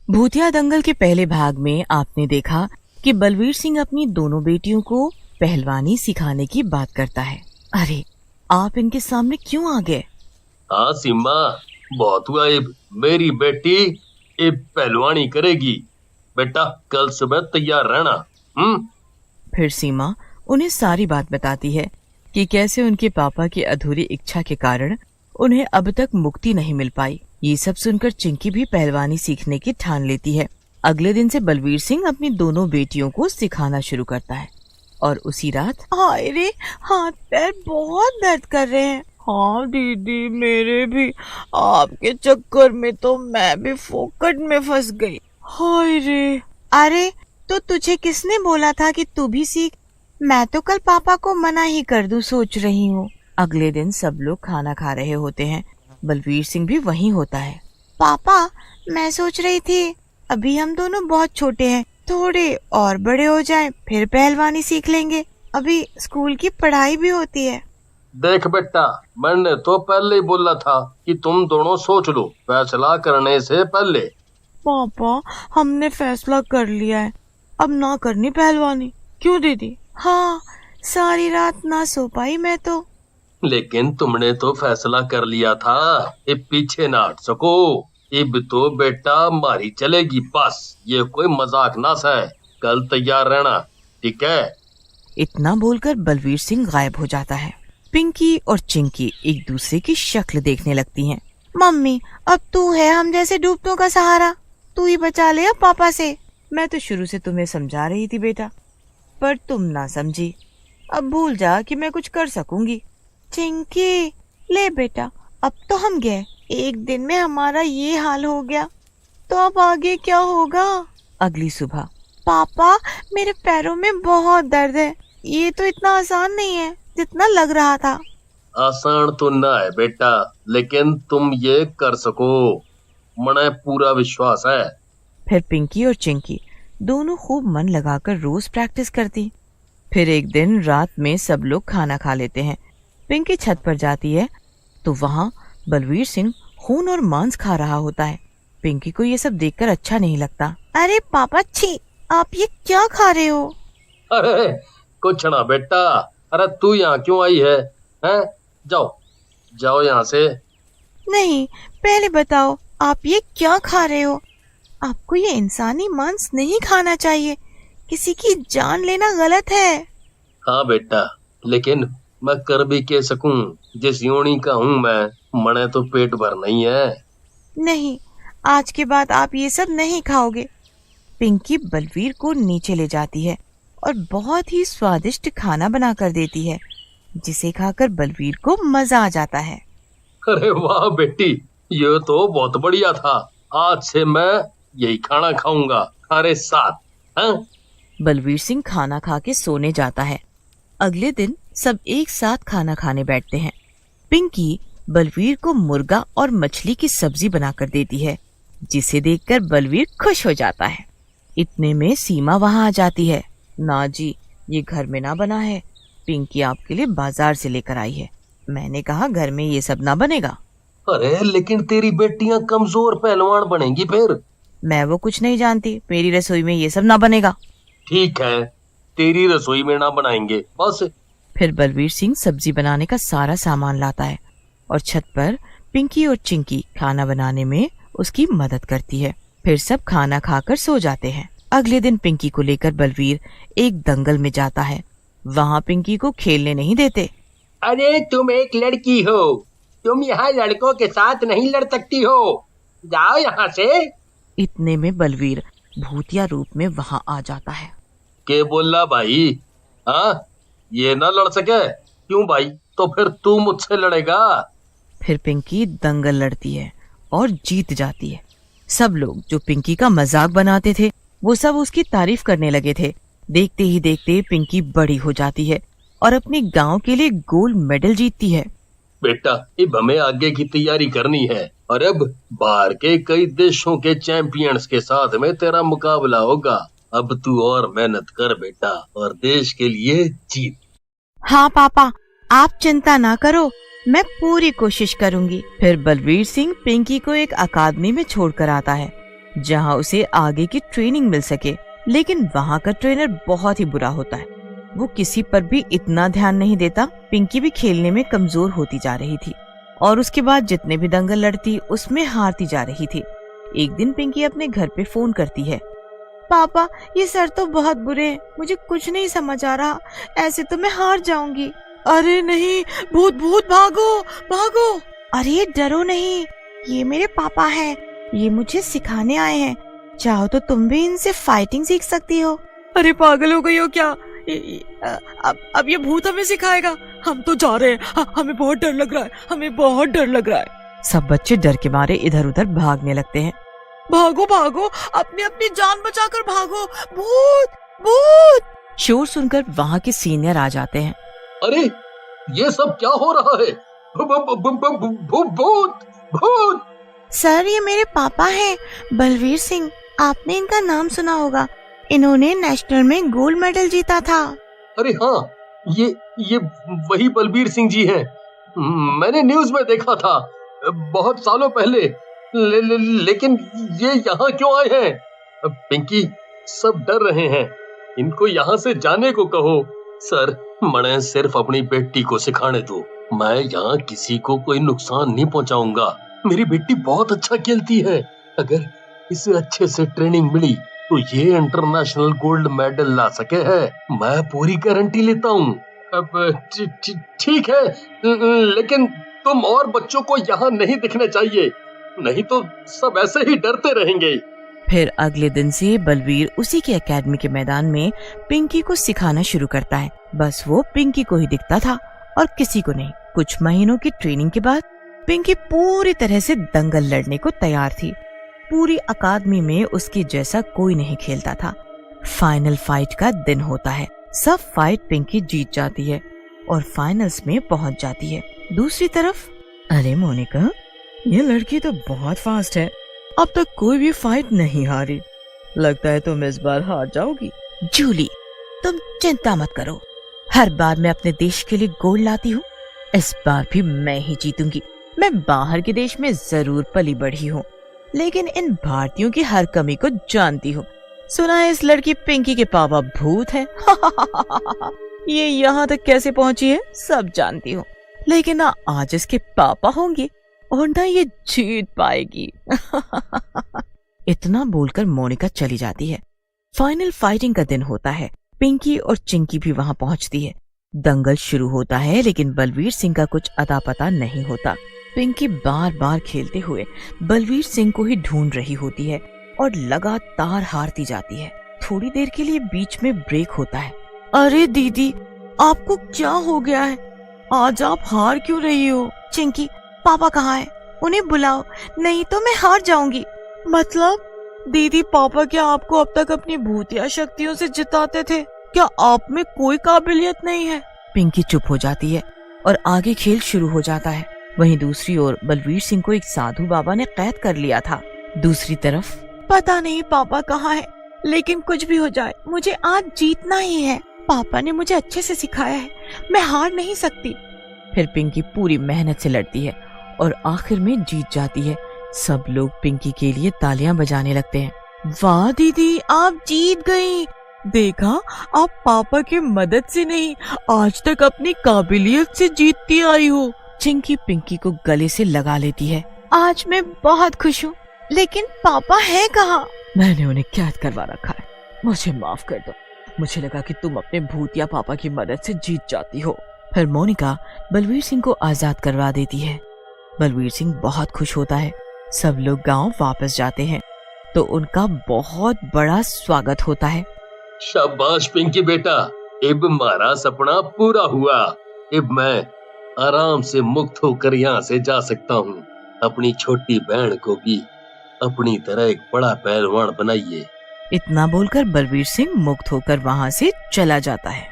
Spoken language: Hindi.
भूतिया दंगल के पहले भाग में आपने देखा कि बलवीर सिंह अपनी दोनों बेटियों को पहलवानी सिखाने की बात करता है। अरे, आप इनके सामने क्यों आ गए? हाँ सीमा, बहुत हुआ। मेरी बेटी पहलवानी करेगी। बेटा कल सुबह तैयार रहना। फिर सीमा उन्हें सारी बात बताती है कि कैसे उनके पापा की अधूरी इच्छा के कारण उन्हें अब तक मुक्ति नहीं मिल पाई। ये सब सुनकर चिंकी भी पहलवानी सीखने की ठान लेती है। अगले दिन से बलवीर सिंह अपनी दोनों बेटियों को सिखाना शुरू करता है और उसी रात हाय रे, हाथ पैर बहुत दर्द कर रहे हैं। हाँ दीदी, मेरे भी। आपके चक्कर में तो मैं भी फोकट में फंस गई। हाय रे। अरे, तो तुझे किसने बोला था कि तू भी सीख? मैं तो कल पापा को मना ही कर दूं सोच रही हूँ। अगले दिन सब लोग खाना खा रहे होते हैं। बलवीर सिंह भी वहीं होता है। पापा, मैं सोच रही थी अभी हम दोनों बहुत छोटे हैं, थोड़े और बड़े हो जाएं, फिर पहलवानी सीख लेंगे। अभी स्कूल की पढ़ाई भी होती है। देख बेटा, मैंने तो पहले ही बोला था कि तुम दोनों सोच लो, फैसला करने से पहले। पापा, हमने फैसला कर लिया है, अब ना करनी पहलवानी। क्यों दीदी? हाँ, सारी रात ना सो पाई मैं तो। लेकिन तुमने तो फैसला कर लिया था, पीछे ना हट सको। अब तो बेटा मारी चलेगी बस। ये कोई मजाक ना है। कल तैयार रहना, ठीक है? इतना बोलकर बलवीर सिंह गायब हो जाता है। पिंकी और चिंकी एक दूसरे की शक्ल देखने लगती हैं। मम्मी, अब तू है हम जैसे डूबतों का सहारा। तू ही बचा ले अब पापा से। मैं तो शुरू से तुम्हें समझा रही थी बेटा, पर तुम ना समझी। अब भूल जा कि मैं कुछ कर सकूंगी। चिंकी, ले बेटा, अब तो हम गए। एक दिन में हमारा ये हाल हो गया, तो अब आगे क्या होगा? अगली सुबह। पापा, मेरे पैरों में बहुत दर्द है। ये तो इतना आसान नहीं है जितना लग रहा था। आसान तो ना है बेटा, लेकिन तुम ये कर सको, मने पूरा विश्वास है। फिर पिंकी और चिंकी दोनों खूब मन लगाकर रोज प्रैक्टिस करती। फिर एक दिन रात में सब लोग खाना खा लेते हैं। पिंकी छत पर जाती है तो वहाँ बलवीर सिंह खून और मांस खा रहा होता है। पिंकी को ये सब देखकर अच्छा नहीं लगता। अरे पापा, छी, आप ये क्या खा रहे हो? अरे कुछ ना बेटा। अरे तू यहाँ क्यों आई है? हैं? जाओ जाओ यहाँ से। नहीं, पहले बताओ आप ये क्या खा रहे हो? आपको ये इंसानी मांस नहीं खाना चाहिए। किसी की जान लेना गलत है। हाँ बेटा, लेकिन मैं कर भी के सकूं? जिस योनी का हूँ मैं, मने तो पेट भर नहीं है। नहीं, आज के बाद आप ये सब नहीं खाओगे। पिंकी बलवीर को नीचे ले जाती है और बहुत ही स्वादिष्ट खाना बना कर देती है, जिसे खाकर बलवीर को मजा आ जाता है। अरे वाह बेटी, ये तो बहुत बढ़िया था। आज से मैं यही खाना खाऊंगा तुम्हारे साथ। हाँ? बलवीर सिंह खाना खा के सोने जाता है। अगले दिन सब एक साथ खाना खाने बैठते हैं। पिंकी बलवीर को मुर्गा और मछली की सब्जी बनाकर देती है, जिसे देखकर बलवीर खुश हो जाता है। इतने में सीमा वहाँ आ जाती है। ना जी, ये घर में ना बना है, पिंकी आपके लिए बाजार से लेकर आई है। मैंने कहा घर में ये सब ना बनेगा। अरे लेकिन तेरी बेटियां कमजोर पहलवान बनेंगी फिर। मैं वो कुछ नहीं जानती, मेरी रसोई में ये सब ना बनेगा। ठीक है, तेरी रसोई में ना बनाएंगे बस। फिर बलवीर सिंह सब्जी बनाने का सारा सामान लाता है और छत पर पिंकी और चिंकी खाना बनाने में उसकी मदद करती है। फिर सब खाना खाकर सो जाते हैं। अगले दिन पिंकी को लेकर बलवीर एक दंगल में जाता है। वहाँ पिंकी को खेलने नहीं देते। अरे तुम एक लड़की हो, तुम यहाँ लड़कों के साथ नहीं लड़ सकती हो, जाओ यहाँ से। इतने में बलवीर भूतिया रूप में वहाँ आ जाता है। के बोला भाई? हाँ, ये ना लड़ सके? क्यों भाई, तो फिर तू मुझसे लड़ेगा? फिर पिंकी दंगल लड़ती है और जीत जाती है। सब लोग जो पिंकी का मजाक बनाते थे, वो सब उसकी तारीफ करने लगे थे। देखते ही देखते पिंकी बड़ी हो जाती है और अपने गांव के लिए गोल्ड मेडल जीतती है। बेटा, अब हमें आगे की तैयारी करनी है और अब बाहर के कई देशों के चैंपियंस के साथ में तेरा मुकाबला होगा। अब तू और मेहनत कर बेटा और देश के लिए जीत। हाँ पापा, आप चिंता ना करो, मैं पूरी कोशिश करूंगी। फिर बलवीर सिंह पिंकी को एक अकादमी में छोड़कर आता है। जहाँ उसे आगे की ट्रेनिंग मिल सके। लेकिन वहाँ का ट्रेनर बहुत ही बुरा होता है। वो किसी पर भी इतना ध्यान नहीं देता। पिंकी भी खेलने में कमजोर होती जा रही थी और उसके बाद जितने भी दंगल लड़ती उसमें हारती जा रही थी। एक दिन पिंकी अपने घर पे फोन करती है। पापा, ये सर तो बहुत बुरे हैं, मुझे कुछ नहीं समझ आ रहा, ऐसे तो मैं हार जाऊंगी। अरे नहीं, भूत भूत, भागो भागो। अरे डरो नहीं, ये मेरे पापा हैं, ये मुझे सिखाने आए हैं। चाहो तो तुम भी इनसे फाइटिंग सीख सकती हो। अरे पागल हो गई हो क्या? अब ये भूत हमें सिखाएगा? हम तो जा रहे हैं, हमें बहुत डर लग रहा है, हमें बहुत डर लग रहा है। सब बच्चे डर के मारे इधर उधर भागने लगते हैं। भागो भागो, अपनी अपनी जान बचाकर भागो, भूत भूत। शोर सुनकर वहाँ के सीनियर आ जाते हैं। अरे ये सब क्या हो रहा है? भूत भूत। सर, ये मेरे पापा हैं, बलवीर सिंह। आपने इनका नाम सुना होगा, इन्होंने नेशनल में गोल्ड मेडल जीता था। अरे हाँ, ये वही बलबीर सिंह जी हैं। मैंने न्यूज में देखा था बहुत सालों पहले। लेकिन ये यहाँ क्यों आए हैं? पिंकी, सब डर रहे हैं, इनको यहाँ से जाने को कहो। सर, मैं सिर्फ अपनी बेटी को सिखाने दो, मैं यहाँ किसी को कोई नुकसान नहीं पहुँचाऊंगा। मेरी बेटी बहुत अच्छा खेलती है, अगर इसे अच्छे से ट्रेनिंग मिली तो ये इंटरनेशनल गोल्ड मेडल ला सके है, मैं पूरी गारंटी लेता हूँ। अब ठीक है, लेकिन तुम और बच्चों को यहाँ नहीं दिखने चाहिए, नहीं तो सब ऐसे ही डरते रहेंगे। फिर अगले दिन से बलवीर उसी के एकेडमी के मैदान में पिंकी को सिखाना शुरू करता है। बस वो पिंकी को ही दिखता था और किसी को नहीं। कुछ महीनों की ट्रेनिंग के बाद पिंकी पूरी तरह से दंगल लड़ने को तैयार थी। पूरी अकादमी में उसके जैसा कोई नहीं खेलता था। फाइनल फाइट का दिन होता है। सब फाइट पिंकी जीत जाती है और फाइनल्स में पहुंच जाती है। दूसरी तरफ, अरे मोनिका, ये लड़की तो बहुत फास्ट है, अब तक कोई भी फाइट नहीं हारी, लगता है तुम इस बार हार जाओगी। जूली, तुम चिंता मत करो, हर बार मैं अपने देश के लिए गोल्ड लाती हूँ, इस बार भी मैं ही जीतूंगी। मैं बाहर के देश में जरूर पली बढ़ी हूँ, लेकिन इन भारतीयों की हर कमी को जानती हूँ। सुना है इस लड़की पिंकी के पापा भूत हैं। ये यहाँ तक कैसे पहुँची है सब जानती हूँ, लेकिन ना आज इसके पापा होंगे और ना ये जीत पाएगी। इतना बोलकर मोनिका चली जाती है। फाइनल फाइटिंग का दिन होता है। पिंकी और चिंकी भी वहाँ पहुँचती है। दंगल शुरू होता है, लेकिन बलवीर सिंह का कुछ अता पता नहीं होता। पिंकी बार बार खेलते हुए बलवीर सिंह को ही ढूंढ रही होती है और लगातार हारती जाती है। थोड़ी देर के लिए बीच में ब्रेक होता है। अरे दीदी, आपको क्या हो गया है? आज आप हार क्यों रही हो? चिंकी, पापा कहाँ है? उन्हें बुलाओ, नहीं तो मैं हार जाऊंगी। मतलब दीदी, पापा क्या आपको अब तक अपनी भूतिया शक्तियों से जिताते थे? क्या आप में कोई काबिलियत नहीं है? पिंकी चुप हो जाती है और आगे खेल शुरू हो जाता है। वहीं दूसरी ओर बलवीर सिंह को एक साधु बाबा ने कैद कर लिया था। दूसरी तरफ, पता नहीं पापा कहाँ है, लेकिन कुछ भी हो जाए मुझे आज जीतना ही है। पापा ने मुझे अच्छे से सिखाया है, मैं हार नहीं सकती। फिर पिंकी पूरी मेहनत से लड़ती है और आखिर में जीत जाती है। सब लोग पिंकी के लिए तालियां बजाने लगते हैं। वाह दीदी, आप जीत गई। देखा, आप पापा की मदद से नहीं, आज तक अपनी काबिलियत से जीतती आई हो। चिंकी पिंकी को गले से लगा लेती है। आज मैं बहुत खुश हूँ, लेकिन पापा है कहाँ? मैंने उन्हें कैद करवा रखा है, मुझे माफ कर दो। मुझे लगा कि तुम अपने भूतिया पापा की मदद से जीत जाती हो। फिर मोनिका बलवीर सिंह को आजाद करवा देती है। बलवीर सिंह बहुत खुश होता है। सब लोग गांव वापस जाते हैं तो उनका बहुत बड़ा स्वागत होता है। शाबाश पिंकी बेटा, अब हमारा सपना पूरा हुआ। अब मैं आराम से मुक्त होकर यहाँ से जा सकता हूँ। अपनी छोटी बहन को भी अपनी तरह एक बड़ा पहलवान बनाइए। इतना बोलकर बलवीर सिंह मुक्त होकर वहाँ से चला जाता है।